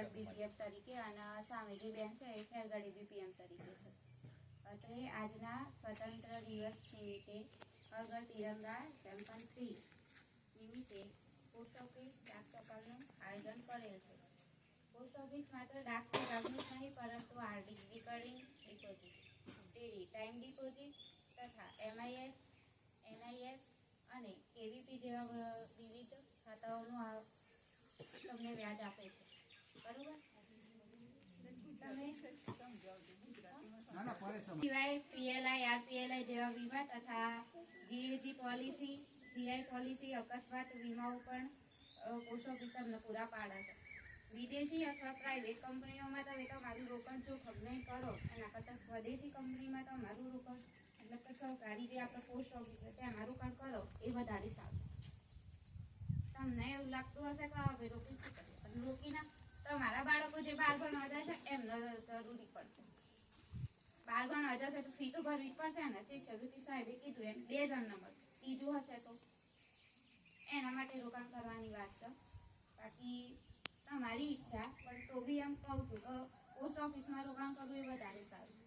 આગળ બીપીએફ તરીકે અને સામે જે બેન છે એ ખેરગાડી બીપીએમ તરીકે છે. એટલે આજના સ્વતંત્ર દિવસ નિમિત્તે હર ઘર તિરંગા કેમ્પન 3 નિમિત્તે પોસ્ટ ઓફિસ ડાક ટપાલનું આયોજન કરેલ છે. પોસ્ટ ઓફિસ માત્ર ડાક વિભાગનું જ નહીં પરંતુ RD, recurring deposit, DD, time deposit તથા એમઆઈએસ, એનઆઈએસ અને કેવીપી જેવા વિવિધ ખાતાઓનું તમને વ્યાજ આપે છે. બરોબર? સિવાય પીએલઆઈ, આરપીએલઆઈ જેવા વીમા તથા જીએજી પોલિસી, જીઆઈ પોલિસી, અકસ્માત વીમાઓ પણ પોસ્ટ ઓફિસ તમને પૂરા પાડે છે. વિદેશી અથવા પ્રાઇવેટ કંપનીઓમાં તમે તમારું રોકાણ જોખમ નહીં કરો એના કરતાં સ્વદેશી કંપનીમાં તમારું રોકાણ એટલે કે સરકારી જે આપણે પોસ્ટ ઓફિસ છે તેમાં રોકાણ કરો એ વધારે સારું. તમને એવું લાગતું હશે કે હવે રોકી શું કરીએ, પણ રોકીને તમારા બાળકો જે બહાર ભણવા જાય છે એમને જરૂરી પડશે. બહાર ભણવા જશે તો ફી તો ભરવી જ પડશે ને. શિષ્યવૃત્તિ સાહેબે કીધું એમ 2 જણને મળશે, ત્રીજું હશે તો એના માટે રોકાણ કરવાની વાત છે. બાકી તમારી ઈચ્છા, પણ તો બી એમ કહું છું કે પોસ્ટ ઓફિસમાં રોકાણ કરવું એ વધારે સારું.